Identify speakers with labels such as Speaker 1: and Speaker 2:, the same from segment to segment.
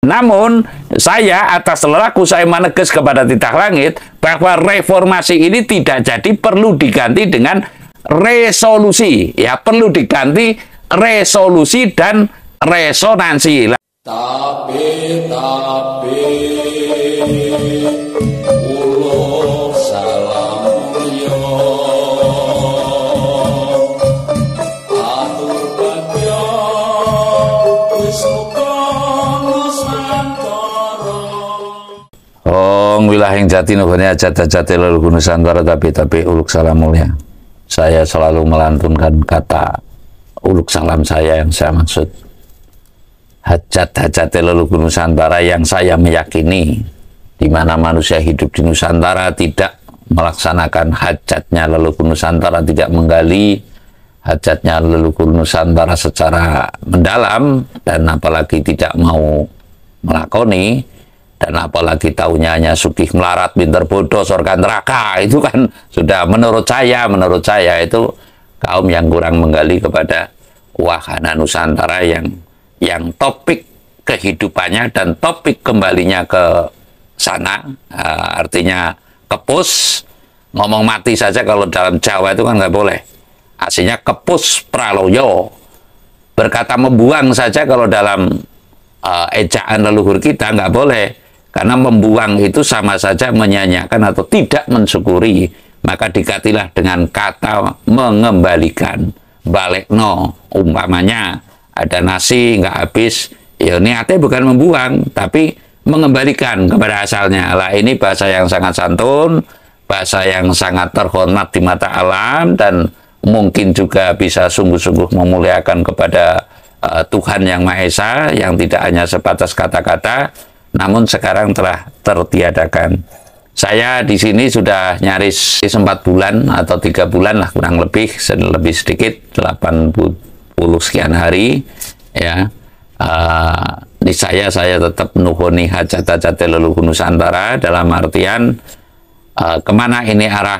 Speaker 1: Namun, saya atas lelaku saya menegas kepada titah langit bahwa reformasi ini tidak jadi, perlu diganti dengan resolusi. Ya, perlu diganti resolusi dan resonansi.
Speaker 2: Tapi uluk salam yo atur bagyo wis nusantara.
Speaker 1: Ong wilahing jati nuhune jati leluhur Nusantara, tapi uluk salam mulia. Saya selalu melantunkan kata uluk salam saya yang saya maksud. Hajat-hajat leluhur Nusantara yang saya meyakini, di mana manusia hidup di Nusantara tidak melaksanakan hajatnya leluhur Nusantara, tidak menggali hajatnya leluhur Nusantara secara mendalam, dan apalagi tidak mau melakoni, dan apalagi taunya hanya sugih melarat, pinter bodoh, surga neraka, itu kan sudah menurut saya itu kaum yang kurang menggali kepada wahana Nusantara yang topik kehidupannya dan topik kembalinya ke sana, artinya kepus, ngomong mati saja kalau dalam Jawa itu kan nggak boleh, aslinya kepus praloyo, berkata membuang saja kalau dalam ejaan leluhur kita nggak boleh, karena membuang itu sama saja menyanyiakan atau tidak mensyukuri, maka dikatilah dengan kata mengembalikan, balekno, umpamanya ada nasi nggak habis, ya niatnya bukan membuang, tapi mengembalikan kepada asalnya. Lah ini bahasa yang sangat santun, bahasa yang sangat terhormat di mata alam, dan mungkin juga bisa sungguh-sungguh memuliakan kepada Tuhan Yang Maha Esa, yang tidak hanya sebatas kata-kata, namun sekarang telah tertiadakan. Saya di sini sudah nyaris 4 bulan atau 3 bulan lah, kurang lebih sedikit, 80 sekian hari, ya. Di saya tetap nuhuni hajat-hajat leluhur Nusantara, dalam artian kemana ini arah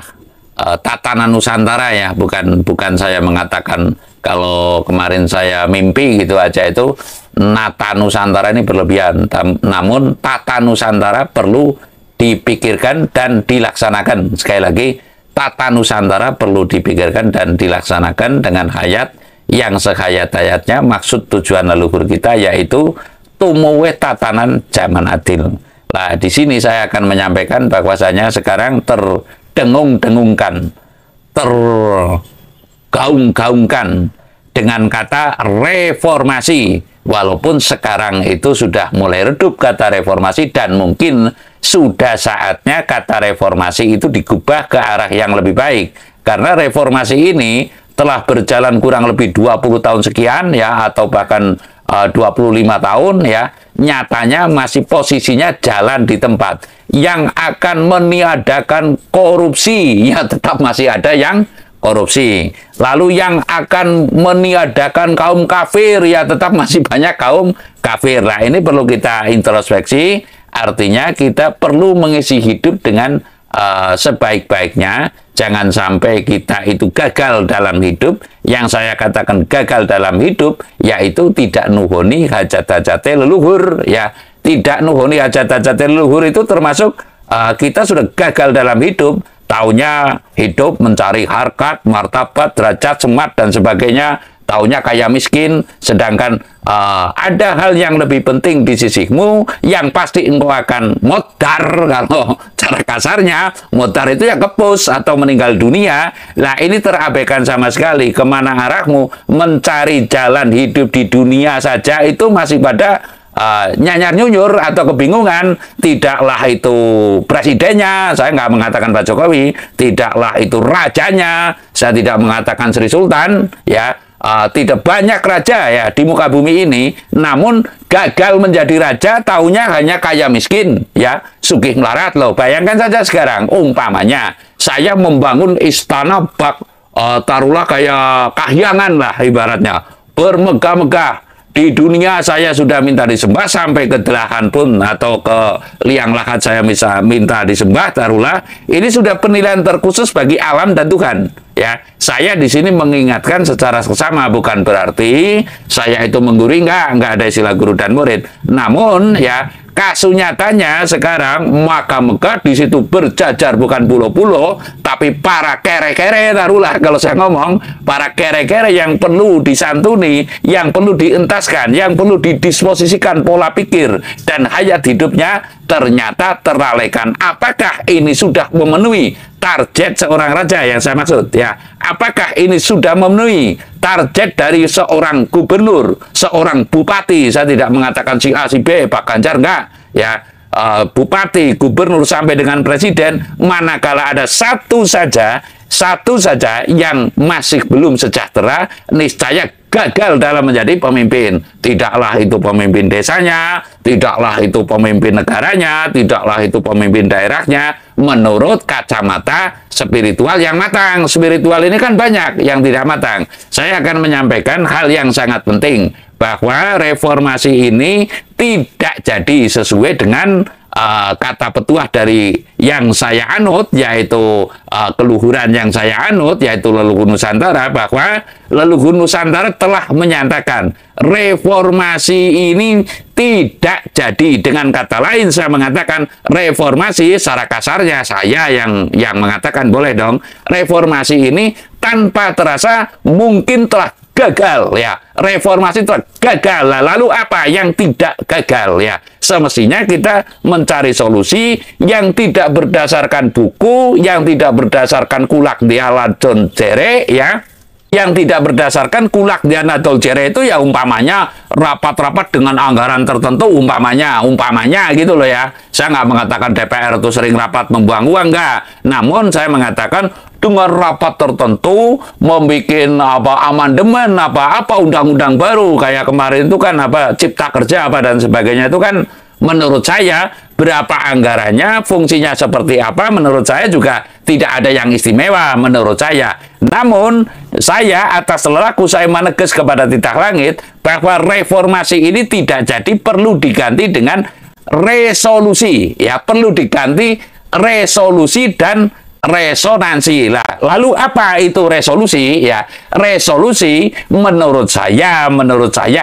Speaker 1: tatanan Nusantara, ya, bukan saya mengatakan kalau kemarin saya mimpi gitu aja itu nata Nusantara ini berlebihan, namun tata Nusantara perlu dipikirkan dan dilaksanakan. Sekali lagi, tata Nusantara perlu dipikirkan dan dilaksanakan dengan hayat yang sehayat-hayatnya. Maksud tujuan leluhur kita yaitu tumuwe tatanan zaman adil. Nah, di sini saya akan menyampaikan bahwasanya sekarang terdengung-dengungkan, tergaung-gaungkan dengan kata reformasi, walaupun sekarang itu sudah mulai redup kata reformasi, dan mungkin sudah saatnya kata reformasi itu digubah ke arah yang lebih baik, karena reformasi ini telah berjalan kurang lebih 20 tahun sekian, ya, atau bahkan 25 tahun, ya, nyatanya masih posisinya jalan di tempat. Yang akan meniadakan korupsi, ya, tetap masih ada yang korupsi. Lalu yang akan meniadakan kaum kafir, ya, tetap masih banyak kaum kafir. Nah, ini perlu kita introspeksi, artinya kita perlu mengisi hidup dengan sebaik-baiknya. Jangan sampai kita itu gagal dalam hidup. Yang saya katakan gagal dalam hidup yaitu tidak nuhuni hajat-hajat leluhur, ya. Tidak nuhuni hajat-hajat leluhur itu termasuk kita sudah gagal dalam hidup. Taunya hidup mencari harkat, martabat, derajat, semat, dan sebagainya. Taunya kaya miskin, sedangkan ada hal yang lebih penting di sisimu, yang pasti engkau akan modar, kalau cara kasarnya, modar itu ya kepus atau meninggal dunia. Nah, ini terabaikan sama sekali. Kemana arahmu? Mencari jalan hidup di dunia saja itu masih pada nyanyar-nyunyur atau kebingungan. Tidaklah itu presidennya, saya nggak mengatakan Pak Jokowi, tidaklah itu rajanya, saya tidak mengatakan Sri Sultan, ya. Tidak banyak raja, ya, di muka bumi ini, namun gagal menjadi raja, taunya hanya kaya miskin, ya, sugih melarat loh. Bayangkan saja sekarang, umpamanya saya membangun istana taruhlah kayak kahyangan lah ibaratnya, bermegah-megah. Di dunia saya sudah minta disembah, sampai ke Delahan pun atau ke Liang Lahat saya bisa minta disembah, taruhlah. Ini sudah penilaian terkhusus bagi alam dan Tuhan. ya. Saya di sini mengingatkan secara seksama, bukan berarti saya itu menggurui, enggak ada istilah guru dan murid. Namun ya, kasus nyatanya sekarang maka Mekah di situ berjajar bukan pulau-pulau, tapi para kere-kere, taruhlah kalau saya ngomong, para kere-kere yang perlu disantuni, yang perlu dientaskan, yang perlu didisposisikan pola pikir dan hayat hidupnya, ternyata terlalaikan. Apakah ini sudah memenuhi target seorang raja yang saya maksud ya? Apakah ini sudah memenuhi target dari seorang gubernur, seorang bupati? Saya tidak mengatakan si A, si B, Pak Ganjar, enggak ya. Bupati, gubernur sampai dengan presiden, manakala ada satu saja yang masih belum sejahtera, niscaya gagal dalam menjadi pemimpin. Tidaklah itu pemimpin desanya, tidaklah itu pemimpin negaranya, tidaklah itu pemimpin daerahnya, menurut kacamata spiritual yang matang. Spiritual ini kan banyak yang tidak matang. Saya akan menyampaikan hal yang sangat penting, bahwa reformasi ini tidak jadi sesuai dengan kata petuah dari yang saya anut, yaitu keluhuran yang saya anut, yaitu leluhur Nusantara, bahwa leluhur Nusantara telah menyatakan reformasi ini tidak jadi. Dengan kata lain, saya mengatakan reformasi secara kasarnya, saya yang mengatakan, boleh dong, reformasi ini tanpa terasa mungkin telah gagal ya. Reformasi telah gagal. Lalu apa yang tidak gagal ya? Semestinya kita mencari solusi yang tidak berdasarkan buku, yang tidak berdasarkan kulak dialadon jere ya. Yang tidak berdasarkan kulak dialadon jere itu ya umpamanya rapat-rapat dengan anggaran tertentu, umpamanya gitu loh ya. Saya nggak mengatakan DPR itu sering rapat membuang uang, enggak. Namun saya mengatakan dengan rapat tertentu membuat amandemen apa undang-undang baru, kayak kemarin itu kan cipta kerja dan sebagainya, itu kan menurut saya berapa anggarannya, fungsinya seperti apa, menurut saya juga tidak ada yang istimewa menurut saya. Namun saya atas lelaku saya menegas kepada titah langit bahwa reformasi ini tidak jadi, perlu diganti dengan resolusi ya, perlu diganti resolusi dan resonansi lah. Lalu apa itu resolusi ya? Resolusi menurut saya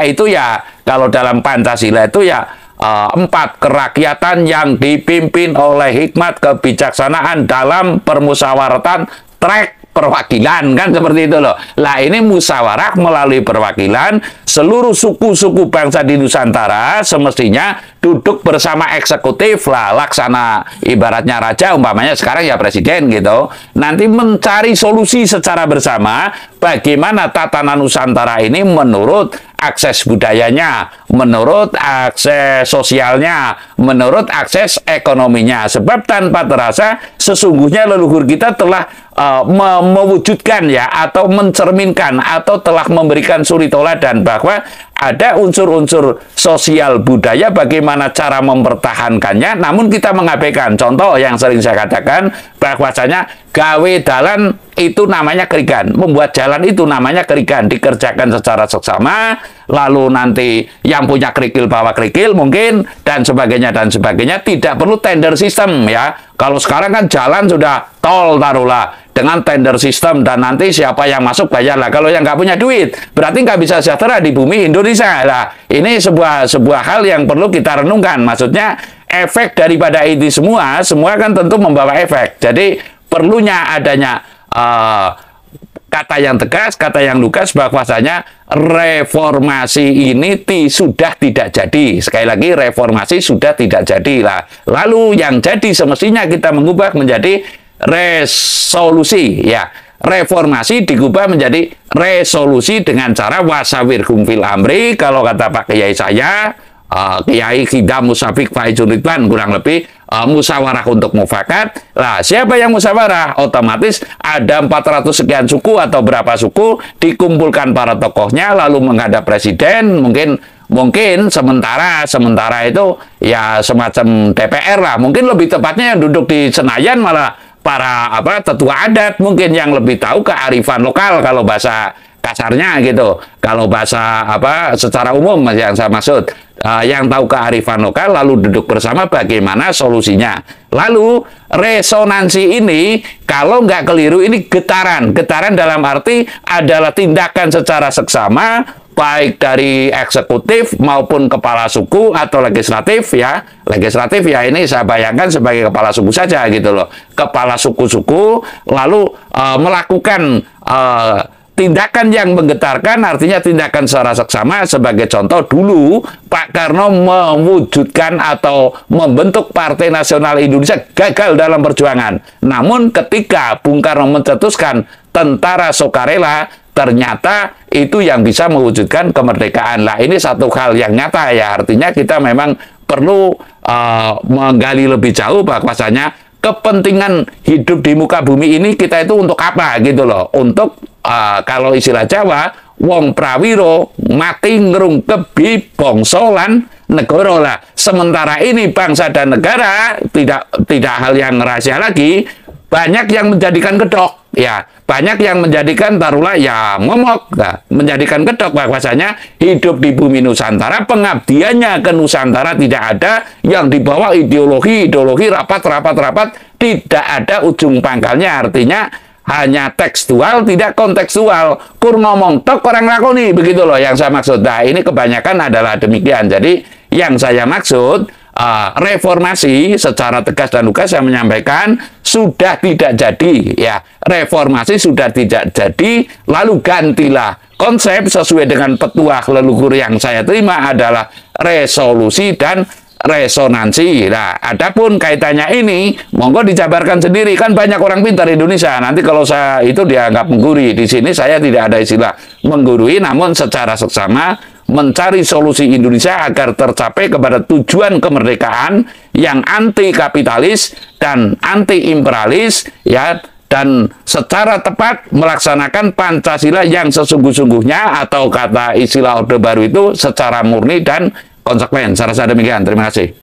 Speaker 1: itu ya, kalau dalam Pancasila itu ya 4 kerakyatan yang dipimpin oleh hikmat kebijaksanaan dalam permusyawaratan track perwakilan, kan seperti itu loh. Lah ini musyawarah melalui perwakilan, seluruh suku-suku bangsa di Nusantara semestinya duduk bersama eksekutif lah, laksana ibaratnya raja, umpamanya sekarang ya presiden gitu. Nanti mencari solusi secara bersama bagaimana tatanan Nusantara ini menurut akses budayanya, menurut akses sosialnya, menurut akses ekonominya. Sebab tanpa terasa sesungguhnya leluhur kita telah mewujudkan ya, atau mencerminkan, atau telah memberikan suri toladan bahwa ada unsur-unsur sosial budaya, bagaimana cara mempertahankannya, namun kita mengabaikan. Contoh yang sering saya katakan, bahwasanya gawe dalan itu namanya kerigan, membuat jalan itu namanya kerigan, dikerjakan secara seksama, lalu nanti yang punya kerikil bawa kerikil mungkin, dan sebagainya, tidak perlu tender system ya. Kalau sekarang kan jalan sudah tol taruhlah, dengan tender system, dan nanti siapa yang masuk bayarlah. Kalau yang nggak punya duit, berarti nggak bisa sejahtera di bumi Indonesia lah. Ini sebuah hal yang perlu kita renungkan. Maksudnya efek daripada ini semua kan tentu membawa efek. Jadi perlunya adanya kata yang tegas, kata yang lugas, bahwasanya reformasi ini sudah tidak jadi. Sekali lagi, reformasi sudah tidak jadi lah. Lalu yang jadi semestinya kita mengubah menjadi resolusi ya. Reformasi digubah menjadi resolusi dengan cara wasawirhum fil amri, kalau kata Pak Kiai saya, Kiai Khidam Musafik Faizul Ridwan, kurang lebih musyawarah untuk mufakat. Lah, siapa yang musyawarah? Otomatis ada 400 sekian suku atau berapa suku, dikumpulkan para tokohnya lalu menghadap presiden, mungkin sementara itu ya semacam DPR lah, mungkin lebih tepatnya yang duduk di Senayan malah para tetua adat mungkin yang lebih tahu kearifan lokal, kalau bahasa kasarnya gitu. Kalau bahasa apa secara umum yang saya maksud, yang tahu kearifan lokal lalu duduk bersama bagaimana solusinya. Lalu resonansi ini kalau nggak keliru ini getaran. Getaran dalam arti adalah tindakan secara seksama baik dari eksekutif maupun kepala suku atau legislatif ya. Legislatif ya ini saya bayangkan sebagai kepala suku saja gitu loh. Kepala suku-suku lalu melakukan tindakan yang menggetarkan, artinya tindakan secara seksama. Sebagai contoh dulu Pak Karno mewujudkan atau membentuk Partai Nasional Indonesia gagal dalam perjuangan. Namun ketika Bung Karno mencetuskan tentara sukarela, ternyata itu yang bisa mewujudkan kemerdekaan. Lah ini satu hal yang nyata ya, artinya kita memang perlu menggali lebih jauh bahwasanya kepentingan hidup di muka bumi ini kita itu untuk apa gitu loh. Untuk kalau istilah Jawa, wong prawiro mati ngerungkebi bangsa lan negara lah. Sementara ini bangsa dan negara tidak hal yang rahasia lagi, banyak yang menjadikan kedok ya, banyak yang menjadikan taruhlah ya momok, nah, menjadikan kedok bahwasanya hidup di bumi Nusantara, pengabdiannya ke Nusantara tidak ada yang dibawa ideologi rapat, tidak ada ujung pangkalnya, artinya hanya tekstual, tidak kontekstual. Kur ngomong tok orang lakoni, begitu loh yang saya maksud. Nah, ini kebanyakan adalah demikian. Jadi, yang saya maksud, reformasi secara tegas dan lugas saya menyampaikan sudah tidak jadi. Ya, reformasi sudah tidak jadi, lalu gantilah konsep sesuai dengan petuah leluhur yang saya terima adalah resolusi dan resonansi. Nah, adapun kaitannya ini, monggo dijabarkan sendiri. Kan banyak orang pintar di Indonesia. Nanti kalau saya itu dianggap menggurui. Di sini saya tidak ada istilah menggurui, namun secara seksama mencari solusi Indonesia agar tercapai kepada tujuan kemerdekaan yang anti kapitalis dan anti imperialis ya, dan secara tepat melaksanakan Pancasila yang sesungguh-sungguhnya, atau kata istilah Orde Baru itu secara murni dan konsekuen. Saya rasa demikian. Terima kasih.